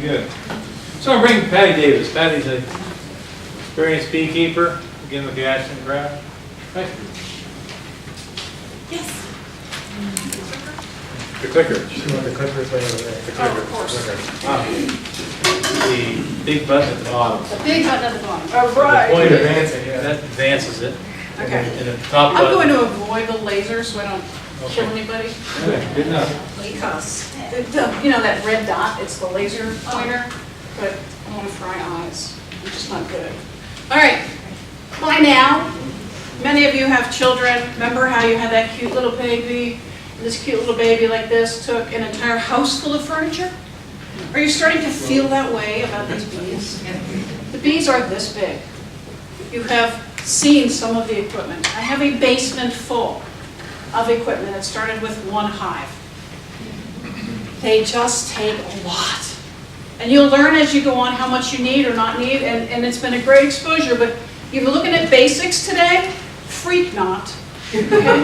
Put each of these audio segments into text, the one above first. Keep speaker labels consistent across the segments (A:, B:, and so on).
A: good. So I'm bringing Patti Davis. Patti's an experienced beekeeper, again with the Ashland crowd. Thank you.
B: Yes.
A: The clicker.
C: The clickers right over there.
B: Oh, of course.
A: The big button at the bottom.
B: The big button at the bottom. Oh,
A: The
B: right.
A: pointer,
C: Advancing, yeah.
A: that advances it.
B: Okay.
A: And the top
B: I'm
A: button.
B: going to avoid the laser so I don't kill anybody.
A: Okay, good enough.
B: Because, you know that red dot, it's the laser pointer, but I don't want to fry eyes. I'm just not good. All right. By now, many of you have children. Remember how you had that cute little baby? This cute little baby like this took an entire house full of furniture? Are you starting to feel that way about these bees? The bees are this big. You have seen some of the equipment. I have a basement full of equipment that started with one hive. They just take a lot. And you'll learn as you go on how much you need or not need, and it's been a great exposure, but if you're looking at basics today, freak not. Okay?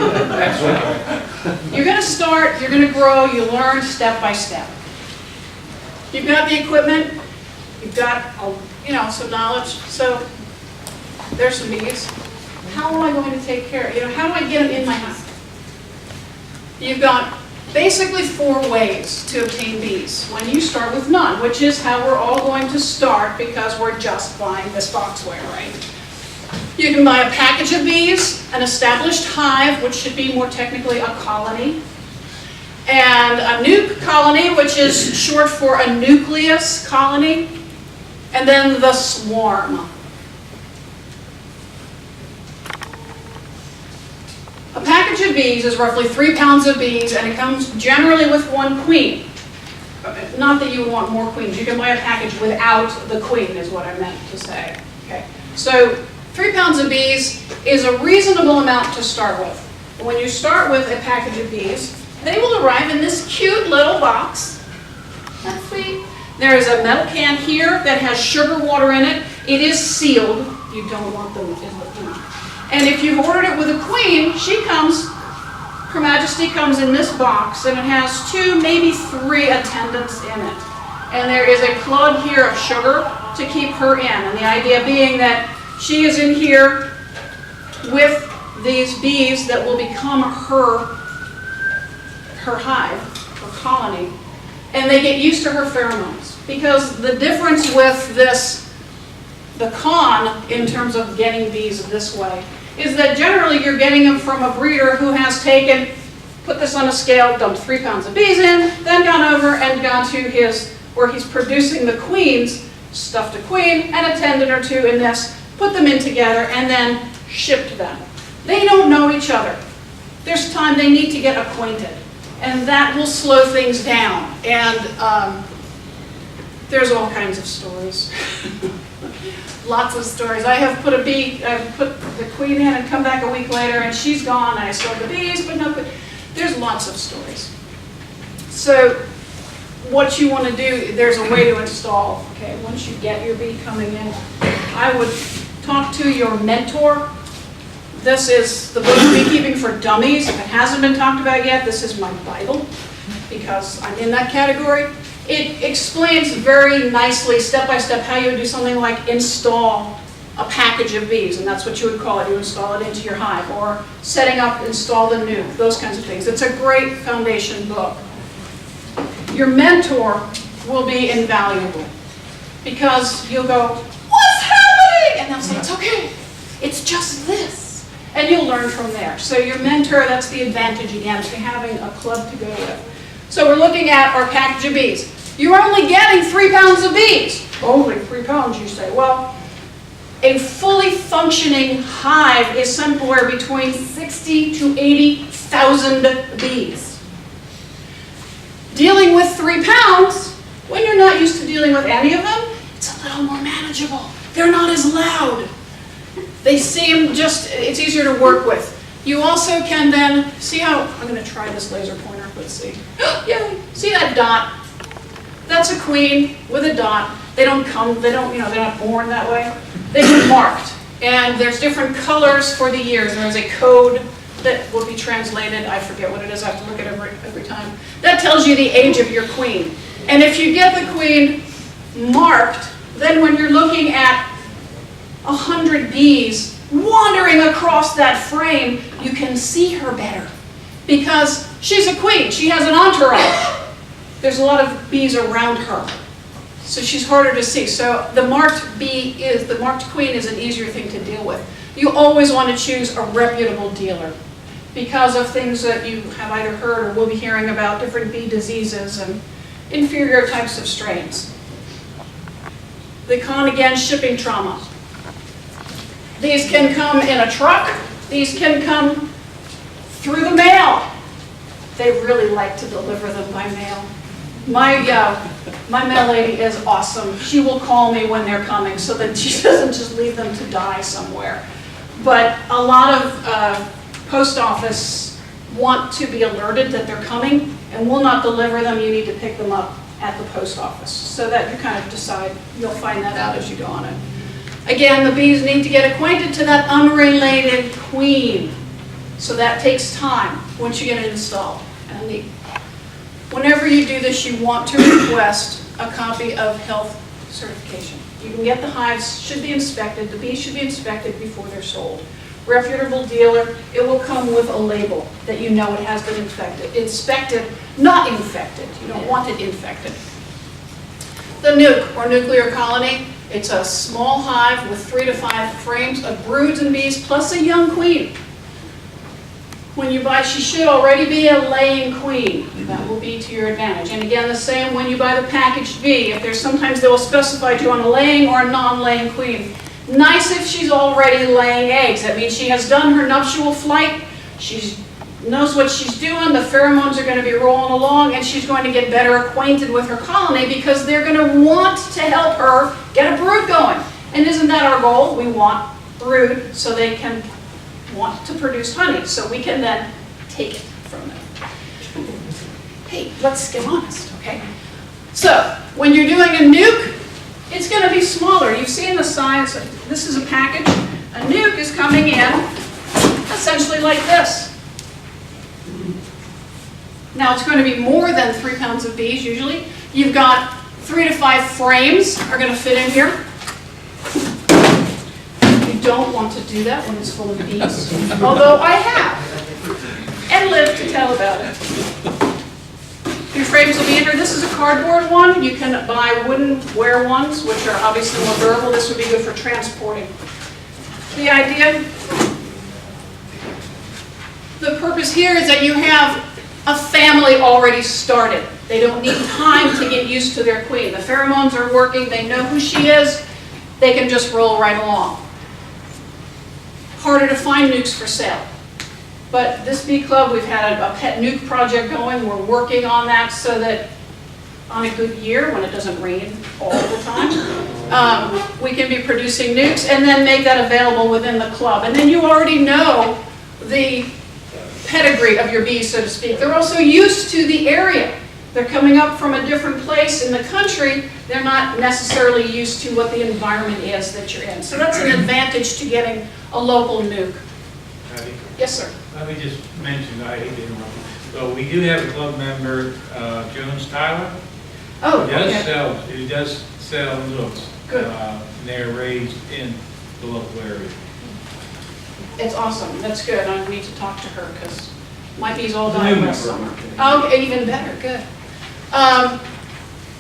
B: You're going to start, you're going to grow, you learn step by step. You've got the equipment, you've got some knowledge, so there's some bees. How am I going to take care of, how do I get them in my house? You've got basically 4 ways to obtain bees when you start with none, which is how we're all going to start because we're just buying this boxware, right? You can buy a package of bees, an established hive, which should be more technically a colony, and a nuke colony, which is short for a nucleus colony, and then the swarm. A package of bees is roughly 3 pounds of bees, and it comes generally with 1 queen. Not that you want more queens. You can buy a package without the queen, is what I meant to say. Okay. So 3 pounds of bees is a reasonable amount to start with. When you start with a package of bees, they will arrive in this cute little box. That's sweet. There is a metal can here that has sugar water in it. It is sealed. You don't want them. And if you've ordered it with a queen, she comes, Her Majesty comes in this box, and it has 2, maybe 3 attendants in it. And there is a plug here of sugar to keep her in. And the idea being that she is in here with these bees that will become her hive, her colony, and they get used to her pheromones. Because the difference with the con in terms of getting bees this way, is that generally you're getting them from a breeder who has put this on a scale, dumped 3 pounds of bees in, then gone over and gone to where he's producing the queens, stuffed a queen, an attendant or 2 in this, put them in together, and then shipped them. They don't know each other. There's time they need to get acquainted, and that will slow things down. And there's all kinds of stories. Lots of stories. I have put the queen in and come back a week later, and she's gone, and I still have the bees, but no, there's lots of stories. So what you want to do, there's a way to install. Okay, once you get your bee coming in, I would talk to your mentor. This is the book Beekeeping for Dummies. If it hasn't been talked about yet, this is my Bible, because I'm in that category. It explains very nicely, step by step, how you would do something like install a package of bees, and that's what you would call it. You install it into your hive, or setting up, install the nuke, those kinds of things. It's a great foundation book. Your mentor will be invaluable, because you'll go, what's happening? And they'll say, it's okay, it's just this. And you'll learn from there. So your mentor, that's the advantage again, to having a club to go with. So we're looking at our package of bees. You're only getting 3 pounds of bees. Only 3 pounds, you say. Well, a fully functioning hive is somewhere between 60 to 80,000 bees. Dealing with 3 pounds, when you're not used to dealing with any of them, it's a little more manageable. They're not as loud. They seem it's easier to work with. You also can then, see how, I'm going to try this laser pointer, let's see. Yay! See that dot? That's a queen with a dot. They're not born that way. They get marked. And there's different colors for the years. There's a code that will be translated. I forget what it is. I have to look at it every time. That tells you the age of your queen. And if you get the queen marked, then when you're looking at 100 bees wandering across that frame, you can see her better. Because she's a queen, she has an entourage. There's a lot of bees around her. So she's harder to see. So the marked queen is an easier thing to deal with. You always want to choose a reputable dealer because of things that you have either heard or will be hearing about, different bee diseases and inferior types of strains. The con again, shipping trauma. These can come in a truck. These can come through the mail. They really like to deliver them by mail. My mail lady is awesome. She will call me when they're coming so that she doesn't just leave them to die somewhere. But a lot of post office want to be alerted that they're coming and will not deliver them. You need to pick them up at the post office so that you kind of decide. You'll find that out as you go on it. Again, the bees need to get acquainted to that unrelated queen. So that takes time once you get it installed. And whenever you do this, you want to request a copy of health certification. You can get the hives, should be inspected, the bees should be inspected before they're sold. Reputable dealer, it will come with a label that you know it has been inspected, not infected. You don't want it infected. The nuke, or nuclear colony, it's a small hive with 3 to 5 frames of broods and bees plus a young queen. When you buy, she should already be a laying queen. That will be to your advantage. And again, the same when you buy the packaged bee. If there's sometimes they will specify do you want a laying or a non-laying queen. Nice if she's already laying eggs. That means she has done her nuptial flight. She knows what she's doing. The pheromones are going to be rolling along, and she's going to get better acquainted with her colony because they're going to want to help her get a brood going. And isn't that our goal? We want brood so they can want to produce honey, so we can then take it from them. Hey, let's get honest, okay? So, when you're doing a nuke, it's going to be smaller. You've seen the size. This is a package. A nuke is coming in essentially like this. Now, it's going to be more than 3 pounds of bees, usually. You've got 3 to 5 frames are going to fit in here. Don't want to do that when it's full of bees, although I have, and live to tell about it. Your frames will be in here. This is a cardboard one. You can buy wooden-ware ones, which are obviously more durable. This would be good for transporting. The idea, the purpose here is that you have a family already started. They don't need time to get used to their queen. The pheromones are working. They know who she is. They can just roll right along. Harder to find nukes for sale. But this bee club, we've had a pet nuke project going. We're working on that so that on a good year, when it doesn't rain all the time, we can be producing nukes and then make that available within the club. And then you already know the pedigree of your bees, so to speak. They're also used to the area. They're coming up from a different place in the country. They're not necessarily used to what the environment is that you're in. So that's an advantage to getting a local nuke.
A: Patty,
B: Yes, sir.
A: let me just mention, I hate to interrupt, but we do have a club member, Jones Tyler.
B: Oh,
A: Who does sell nooks.
B: Good.
A: And they're raised in the local area.
B: It's awesome. That's good. I need to talk to her because my bees all
A: The
B: died
A: new
B: last
A: member.
B: summer. Okay, even better. Good.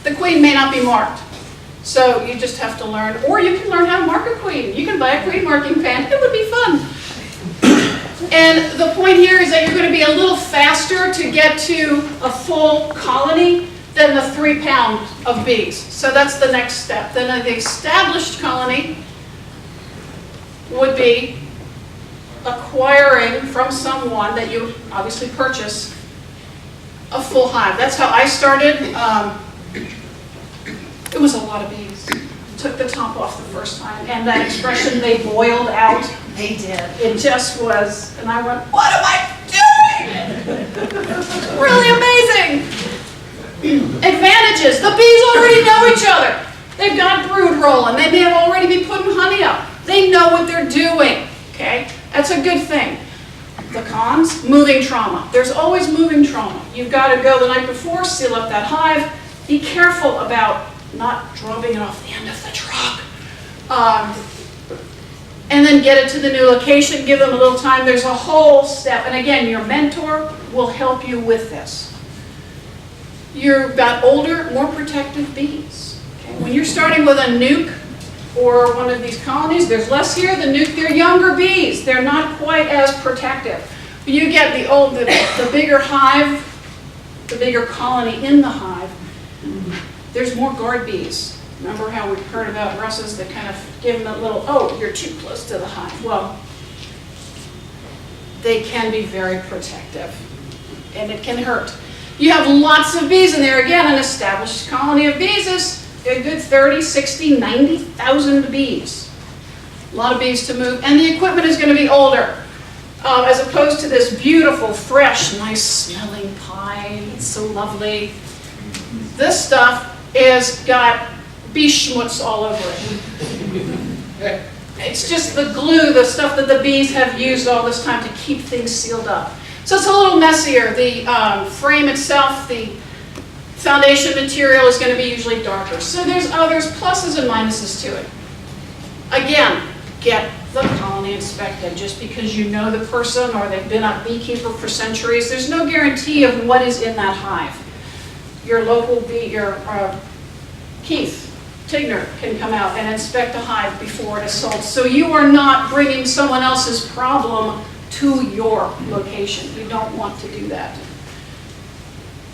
B: The queen may not be marked. So you just have to learn, or you can learn how to mark a queen. You can buy a queen marking pen. It would be fun. And the point here is that you're going to be a little faster to get to a full colony than the 3 pound of bees. So that's the next step. Then the established colony would be acquiring from someone that you obviously purchase a full hive. That's how I started. It was a lot of bees. Took the top off the first time, and that expression, they boiled out, they did. It just was, and I went, what am I doing? Really amazing. Advantages, the bees already know each other. They've got brood rolling. They may have already been putting honey up. They know what they're doing, okay? That's a good thing. The cons, moving trauma. There's always moving trauma. You've got to go the night before, seal up that hive. Be careful about not dropping it off the end of the truck. And then get it to the new location, give them a little time. There's a whole step. And again, your mentor will help you with this. You've got older, more protective bees. Okay? When you're starting with a nuke or one of these colonies, there's less here. The nuke, they're younger bees. They're not quite as protective. But you get the bigger hive, the bigger colony in the hive, there's more guard bees. Remember how we heard about Russes that kind of give them a little, oh, you're too close to the hive. Well, they can be very protective, and it can hurt. You have lots of bees in there. Again, an established colony of bees is a good 30, 60, 90,000 bees. A lot of bees to move, and the equipment is going to be older. As opposed to this beautiful, fresh, nice smelling pine. It's so lovely. This stuff is got bee schmutz all over it. It's just the glue, the stuff that the bees have used all this time to keep things sealed up. So it's a little messier. The frame itself, the foundation material is going to be usually darker. So there's pluses and minuses to it. Again, get the colony inspected. Just because you know the person or they've been a beekeeper for centuries, there's no guarantee of what is in that hive. Your local Keith Tigner can come out and inspect a hive before it is sold. So you are not bringing someone else's problem to your location. You don't want to do that.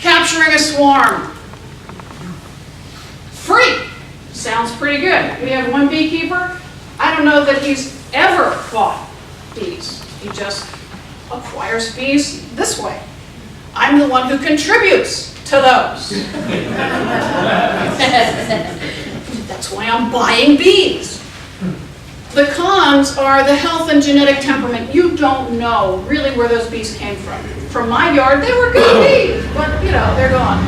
B: Capturing a swarm. Free. Sounds pretty good. We have one beekeeper. I don't know that he's ever bought bees. He just acquires bees this way. I'm the one who contributes to those. That's why I'm buying bees. The cons are the health and genetic temperament. You don't know really where those bees came from. From my yard, they were good bees, but you know, they're gone.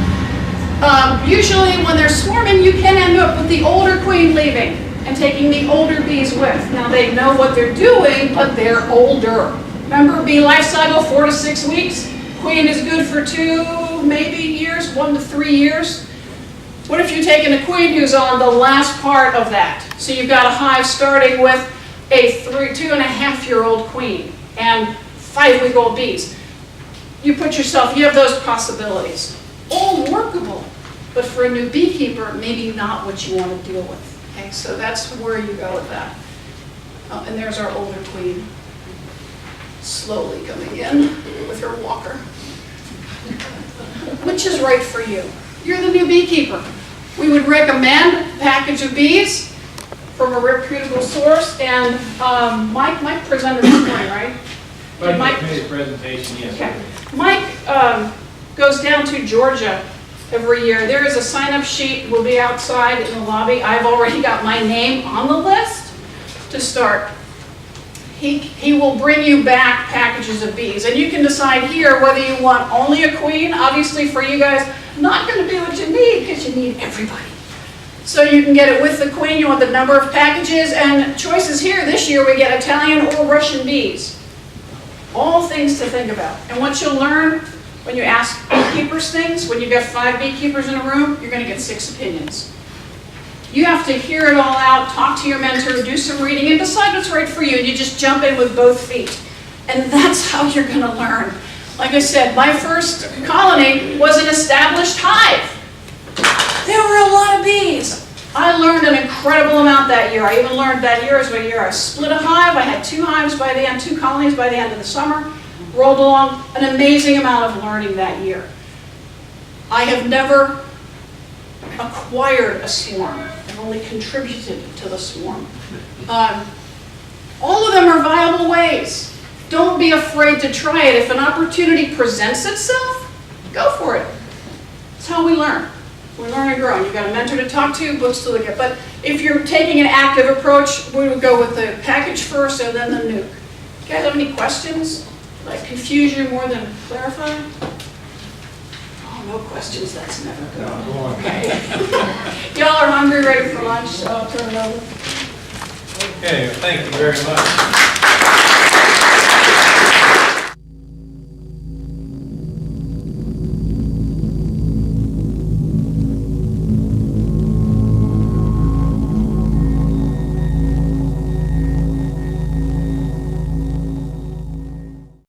B: Usually when they're swarming, you can end up with the older queen leaving and taking the older bees with. Now they know what they're doing, but they're older. Remember bee life cycle, 4 to 6 weeks? Queen is good for 2, maybe years, 1 to 3 years. What if you're taking a queen who's on the last part of that? So you've got a hive starting with a 2.5-year-old queen and 5-week-old bees. You have those possibilities. All workable, but for a new beekeeper, maybe not what you want to deal with. Okay, so that's where you go with that. And there's our older queen, slowly coming in with her walker. Which is right for you? You're the new beekeeper. We would recommend a package of bees from a reputable source. And Mike presented this morning, right?
A: Mike made a presentation yesterday.
B: Okay. Mike goes down to Georgia every year. There is a sign-up sheet. We'll be outside in the lobby. I've already got my name on the list to start. He will bring you back packages of bees, and you can decide here whether you want only a queen. Obviously for you guys, not going to be what you need because you need everybody. So you can get it with the queen. You want the number of packages, and choices here this year we get Italian or Russian bees. All things to think about. And what you'll learn when you ask beekeepers things, when you've got 5 beekeepers in a room, you're going to get 6 opinions. You have to hear it all out, talk to your mentor, do some reading, and decide what's right for you. And you just jump in with both feet. And that's how you're going to learn. Like I said, my first colony was an established hive. There were a lot of bees. I learned an incredible amount that year. I even learned that year as a year I split a hive. I had 2 hives by the end, 2 colonies by the end of the summer. Rolled along, an amazing amount of learning that year. I have never acquired a swarm. I've only contributed to the swarm. All of them are viable ways. Don't be afraid to try it. If an opportunity presents itself, go for it. That's how we learn. We learn and grow. You've got a mentor to talk to, books to look at. But if you're taking an active approach, we would go with the package first and then the nuke. You guys have any questions? Like confuse you more than clarify? Oh, no questions, that's never good.
A: No, go on.
B: Okay. Y'all are hungry, ready for lunch, so I'll turn it over.
A: Okay, well, thank you very much.